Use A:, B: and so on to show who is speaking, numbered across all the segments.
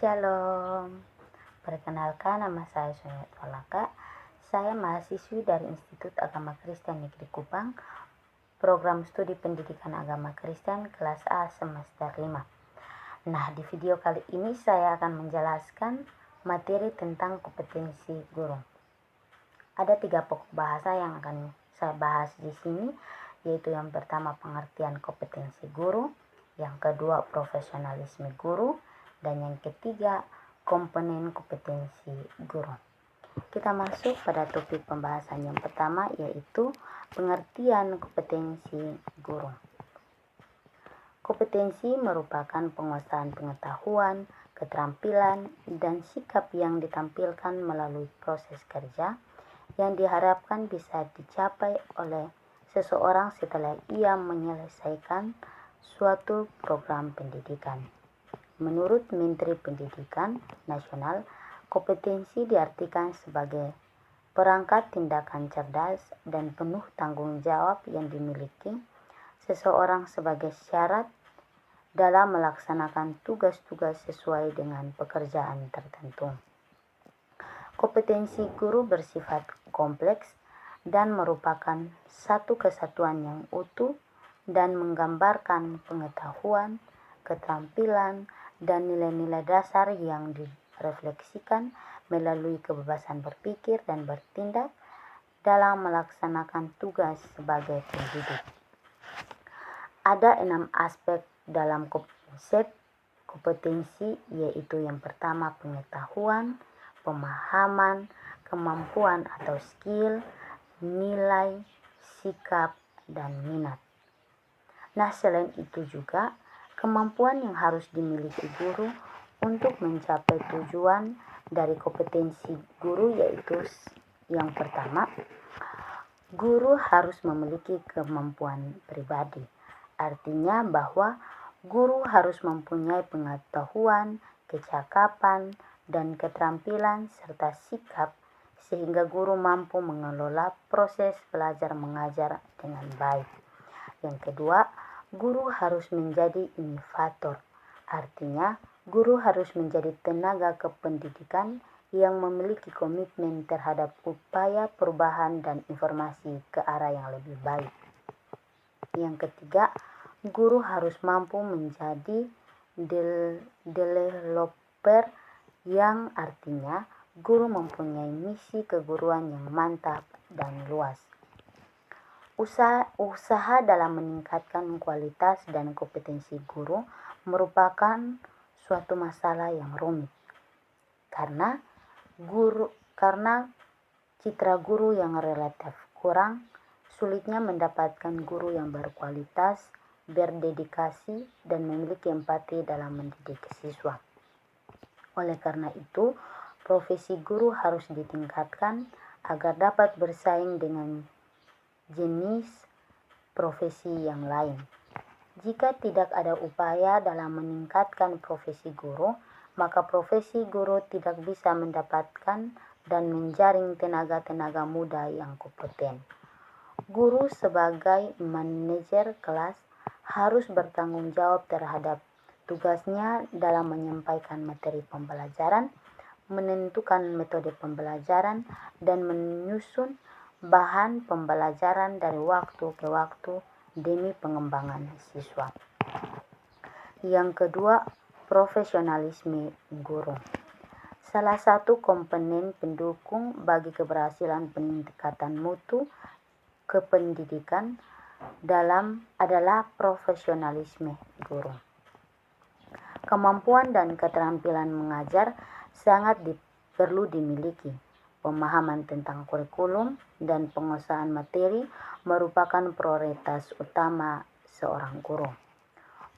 A: Shalom, perkenalkan nama saya Sonia Tolaka. Saya mahasiswi dari Institut Agama Kristen Negeri Kupang, program studi pendidikan agama Kristen kelas A semester 5. Nah, di video kali ini saya akan menjelaskan materi tentang kompetensi guru. Ada 3 pokok bahasa yang akan saya bahas di sini, yaitu yang pertama pengertian kompetensi guru, yang kedua profesionalisme guru, dan yang ketiga komponen kompetensi guru. Kita masuk pada topik pembahasan yang pertama, yaitu pengertian kompetensi guru. Kompetensi merupakan penguasaan pengetahuan, keterampilan, dan sikap yang ditampilkan melalui proses kerja yang diharapkan bisa dicapai oleh seseorang setelah ia menyelesaikan suatu program pendidikan. Menurut Menteri Pendidikan Nasional, kompetensi diartikan sebagai perangkat tindakan cerdas dan penuh tanggung jawab yang dimiliki seseorang sebagai syarat dalam melaksanakan tugas-tugas sesuai dengan pekerjaan tertentu. Kompetensi guru bersifat kompleks dan merupakan satu kesatuan yang utuh dan menggambarkan pengetahuan, keterampilan, dan nilai-nilai dasar yang direfleksikan melalui kebebasan berpikir dan bertindak dalam melaksanakan tugas sebagai pendidik. Ada 6 aspek dalam konsep kompetensi, yaitu yang pertama pengetahuan, pemahaman, kemampuan atau skill, nilai, sikap, dan minat. Nah, selain itu juga kemampuan yang harus dimiliki guru untuk mencapai tujuan dari kompetensi guru, yaitu yang pertama, guru harus memiliki kemampuan pribadi. Artinya bahwa guru harus mempunyai pengetahuan, kecakapan, dan keterampilan serta sikap sehingga guru mampu mengelola proses belajar mengajar dengan baik. Yang kedua, guru harus menjadi inovator. Artinya, guru harus menjadi tenaga kependidikan yang memiliki komitmen terhadap upaya perubahan dan informasi ke arah yang lebih baik. Yang ketiga, guru harus mampu menjadi developer, yang artinya guru mempunyai misi keguruan yang mantap dan luas. Usaha dalam meningkatkan kualitas dan kompetensi guru merupakan suatu masalah yang rumit. Karena citra guru yang relatif kurang, sulitnya mendapatkan guru yang berkualitas, berdedikasi, dan memiliki empati dalam mendidik siswa. Oleh karena itu, profesi guru harus ditingkatkan agar dapat bersaing dengan jenis profesi yang lain. Jika tidak ada upaya dalam meningkatkan profesi guru, maka profesi guru tidak bisa mendapatkan dan menjaring tenaga-tenaga muda yang kompeten. Guru sebagai manajer kelas harus bertanggung jawab terhadap tugasnya dalam menyampaikan materi pembelajaran, menentukan metode pembelajaran, dan menyusun bahan pembelajaran dari waktu ke waktu demi pengembangan siswa. Yang kedua, profesionalisme guru. Salah satu komponen pendukung bagi keberhasilan peningkatan mutu kependidikan adalah profesionalisme guru. Kemampuan dan keterampilan mengajar sangat perlu dimiliki. Pemahaman tentang kurikulum dan penguasaan materi merupakan prioritas utama seorang guru.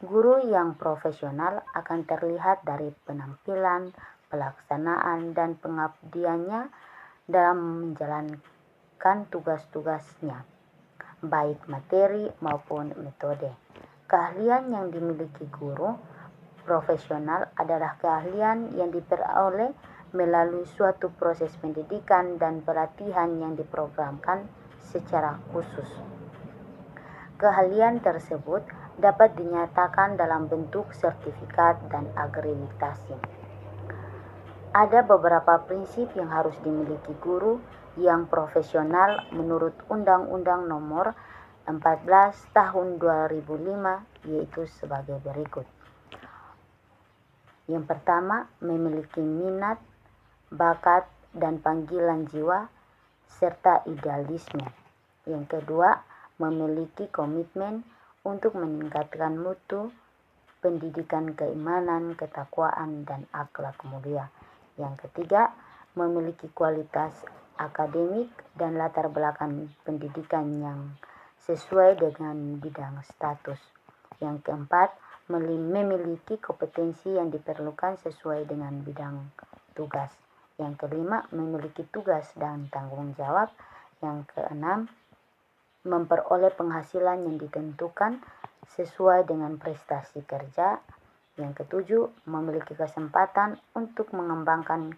A: Guru yang profesional akan terlihat dari penampilan, pelaksanaan, dan pengabdiannya dalam menjalankan tugas-tugasnya, baik materi maupun metode. Keahlian yang dimiliki guru profesional adalah keahlian yang diperoleh melalui suatu proses pendidikan dan pelatihan yang diprogramkan secara khusus. Keahlian tersebut dapat dinyatakan dalam bentuk sertifikat dan akreditasi. Ada beberapa prinsip yang harus dimiliki guru yang profesional menurut Undang-Undang Nomor 14 Tahun 2005, yaitu sebagai berikut. Yang pertama, memiliki minat, bakat, dan panggilan jiwa, serta idealisme. Yang kedua, memiliki komitmen untuk meningkatkan mutu, pendidikan keimanan, ketakwaan, dan akhlak mulia. Yang ketiga, memiliki kualitas akademik dan latar belakang pendidikan yang sesuai dengan bidang status. Yang keempat, memiliki kompetensi yang diperlukan sesuai dengan bidang tugas. Yang kelima, memiliki tugas dan tanggung jawab. Yang keenam, memperoleh penghasilan yang ditentukan sesuai dengan prestasi kerja. Yang ketujuh, memiliki kesempatan untuk mengembangkan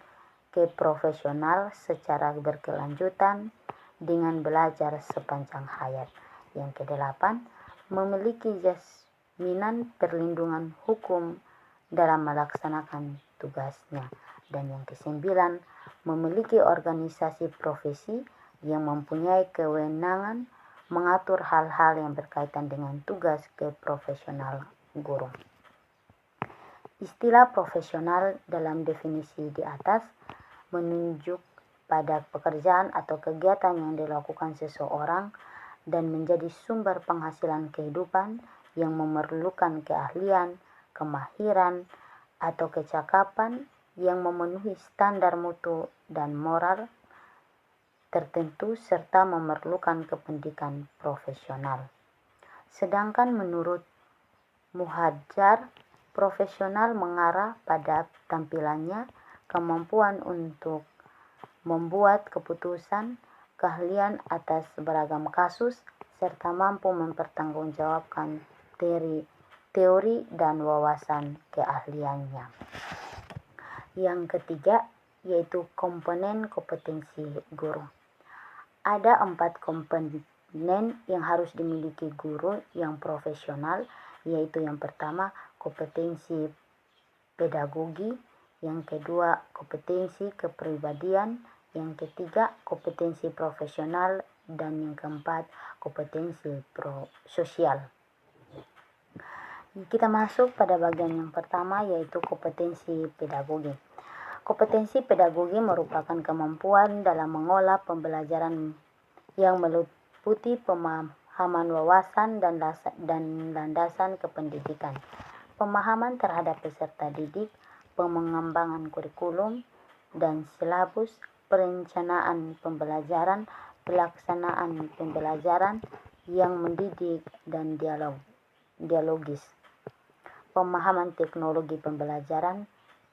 A: keprofesional secara berkelanjutan dengan belajar sepanjang hayat. Yang kedelapan, memiliki jaminan perlindungan hukum dalam melaksanakan tugasnya. Dan yang kesembilan, memiliki organisasi profesi yang mempunyai kewenangan mengatur hal-hal yang berkaitan dengan tugas keprofesional guru. Istilah profesional dalam definisi di atas menunjuk pada pekerjaan atau kegiatan yang dilakukan seseorang dan menjadi sumber penghasilan kehidupan yang memerlukan keahlian, kemahiran, atau kecakapan yang memenuhi standar mutu dan moral tertentu serta memerlukan kependidikan profesional. Sedangkan menurut Muhadjar, profesional mengarah pada tampilannya, kemampuan untuk membuat keputusan, keahlian atas beragam kasus, serta mampu mempertanggungjawabkan teori dan wawasan keahliannya. Yang ketiga, yaitu komponen kompetensi guru. Ada 4 komponen yang harus dimiliki guru yang profesional, yaitu yang pertama, kompetensi pedagogi, yang kedua, kompetensi kepribadian, yang ketiga, kompetensi profesional, dan yang keempat, kompetensi sosial. Kita masuk pada bagian yang pertama, yaitu kompetensi pedagogi. Kompetensi pedagogi merupakan kemampuan dalam mengolah pembelajaran yang meliputi pemahaman wawasan dan landasan kependidikan, pemahaman terhadap peserta didik, pengembangan kurikulum dan silabus, perencanaan pembelajaran, pelaksanaan pembelajaran yang mendidik dan dialogis, pemahaman teknologi pembelajaran,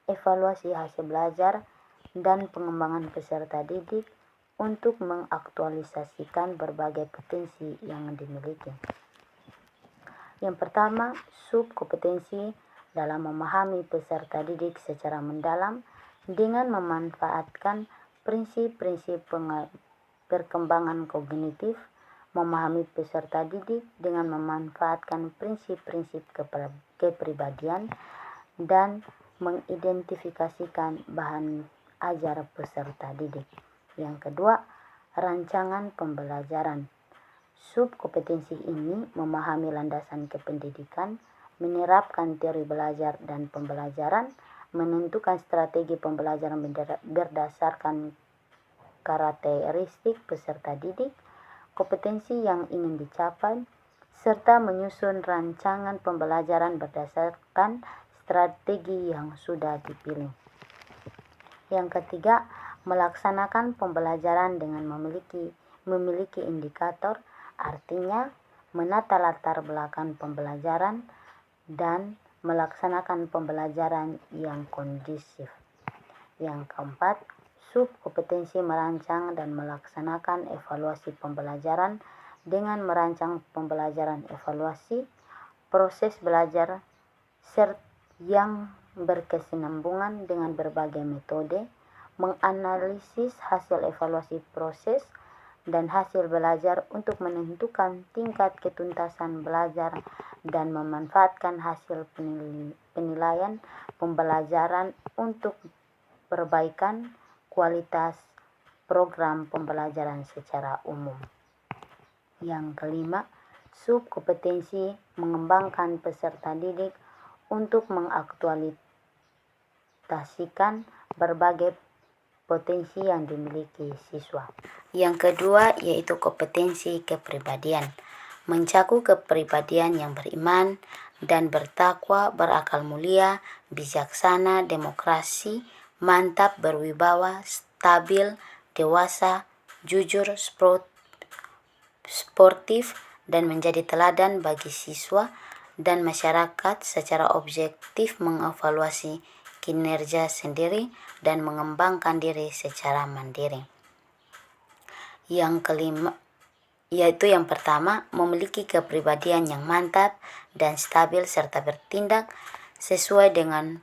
A: evaluasi hasil belajar, dan pengembangan peserta didik untuk mengaktualisasikan berbagai potensi yang dimiliki. Yang pertama, subkompetensi dalam memahami peserta didik secara mendalam dengan memanfaatkan prinsip-prinsip perkembangan kognitif, memahami peserta didik dengan memanfaatkan prinsip-prinsip kepribadian, dan mengidentifikasikan bahan ajar peserta didik. Yang kedua, rancangan pembelajaran. Subkompetensi ini memahami landasan kependidikan, menerapkan teori belajar dan pembelajaran, menentukan strategi pembelajaran berdasarkan karakteristik peserta didik, kompetensi yang ingin dicapai, serta menyusun rancangan pembelajaran berdasarkan strategi yang sudah dipilih. Yang ketiga, melaksanakan pembelajaran dengan memiliki indikator, artinya menata latar belakang pembelajaran dan melaksanakan pembelajaran yang kondusif. Yang keempat, subkompetensi merancang dan melaksanakan evaluasi pembelajaran dengan merancang pembelajaran evaluasi, proses belajar yang berkesinambungan dengan berbagai metode, menganalisis hasil evaluasi proses dan hasil belajar untuk menentukan tingkat ketuntasan belajar dan memanfaatkan hasil penilaian pembelajaran untuk perbaikan kualitas program pembelajaran secara umum. Yang kelima, subkompetensi mengembangkan peserta didik untuk mengaktualisasikan berbagai potensi yang dimiliki siswa. Yang kedua yaitu kompetensi kepribadian, mencakup kepribadian yang beriman dan bertakwa, berakal mulia, bijaksana, demokrasi, mantap, berwibawa, stabil, dewasa, jujur, sportif, dan menjadi teladan bagi siswa dan masyarakat secara objektif, mengevaluasi kinerja sendiri dan mengembangkan diri secara mandiri. Yang kelima yaitu yang pertama, memiliki kepribadian yang mantap dan stabil serta bertindak sesuai dengan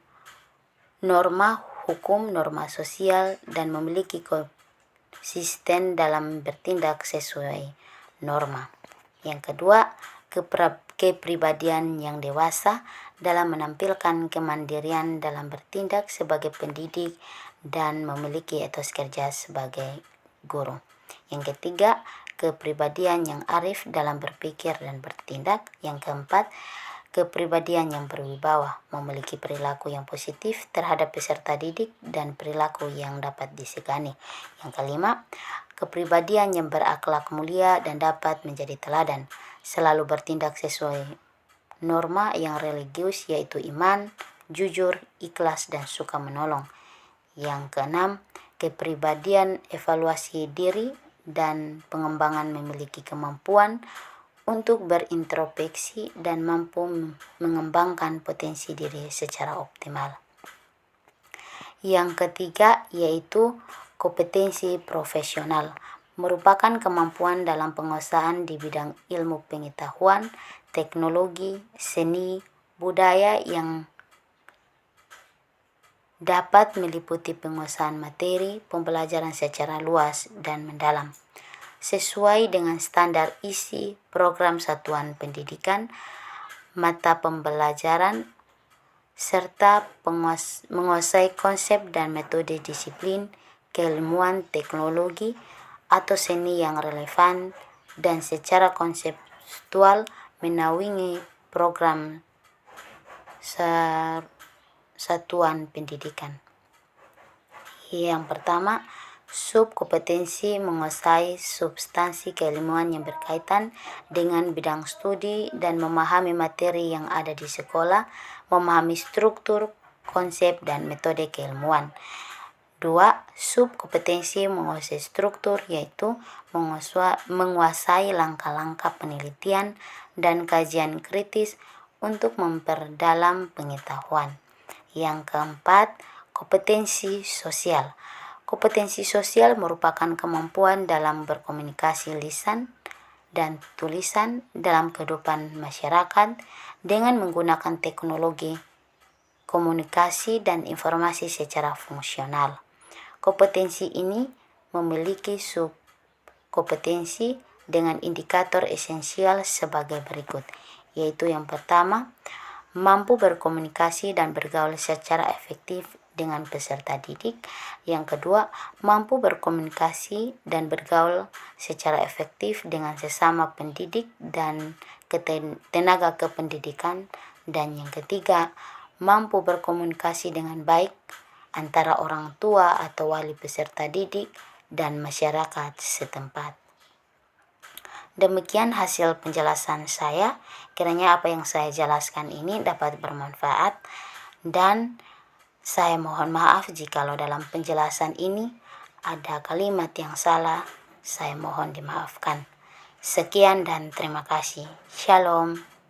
A: norma hukum, norma sosial, dan memiliki konsisten dalam bertindak sesuai norma. Yang kedua, kepribadian yang dewasa dalam menampilkan kemandirian dalam bertindak sebagai pendidik dan memiliki etos kerja sebagai guru. Yang ketiga, kepribadian yang arif dalam berpikir dan bertindak. Yang keempat, kepribadian yang berwibawa, memiliki perilaku yang positif terhadap peserta didik dan perilaku yang dapat disegani. Yang kelima, kepribadian yang berakhlak mulia dan dapat menjadi teladan, selalu bertindak sesuai norma yang religius yaitu iman, jujur, ikhlas, dan suka menolong. Yang keenam, kepribadian evaluasi diri dan pengembangan, memiliki kemampuan untuk berintrospeksi dan mampu mengembangkan potensi diri secara optimal. Yang ketiga yaitu kompetensi profesional, merupakan kemampuan dalam penguasaan di bidang ilmu pengetahuan, teknologi, seni, budaya yang dapat meliputi penguasaan materi pembelajaran secara luas dan mendalam, sesuai dengan standar isi program satuan pendidikan, mata pembelajaran, serta menguasai konsep dan metode disiplin, keilmuan, teknologi, atau seni yang relevan dan secara konseptual menaungi program satuan pendidikan. Yang pertama, subkompetensi menguasai substansi keilmuan yang berkaitan dengan bidang studi dan memahami materi yang ada di sekolah, memahami struktur, konsep, dan metode keilmuan. 2. Subkompetensi menguasai struktur, yaitu menguasai langkah-langkah penelitian dan kajian kritis untuk memperdalam pengetahuan. Yang keempat, kompetensi sosial. Kompetensi sosial merupakan kemampuan dalam berkomunikasi lisan dan tulisan dalam kehidupan masyarakat dengan menggunakan teknologi komunikasi dan informasi secara fungsional. Kompetensi ini memiliki subkompetensi dengan indikator esensial sebagai berikut, yaitu yang pertama, mampu berkomunikasi dan bergaul secara efektif dengan peserta didik. Yang kedua, mampu berkomunikasi dan bergaul secara efektif dengan sesama pendidik dan tenaga kependidikan. Dan yang ketiga, mampu berkomunikasi dengan baik antara orang tua atau wali peserta didik dan masyarakat setempat. Demikian hasil penjelasan saya. Kiranya apa yang saya jelaskan ini dapat bermanfaat, dan saya mohon maaf jikalau dalam penjelasan ini ada kalimat yang salah. Saya mohon dimaafkan. Sekian dan terima kasih. Shalom.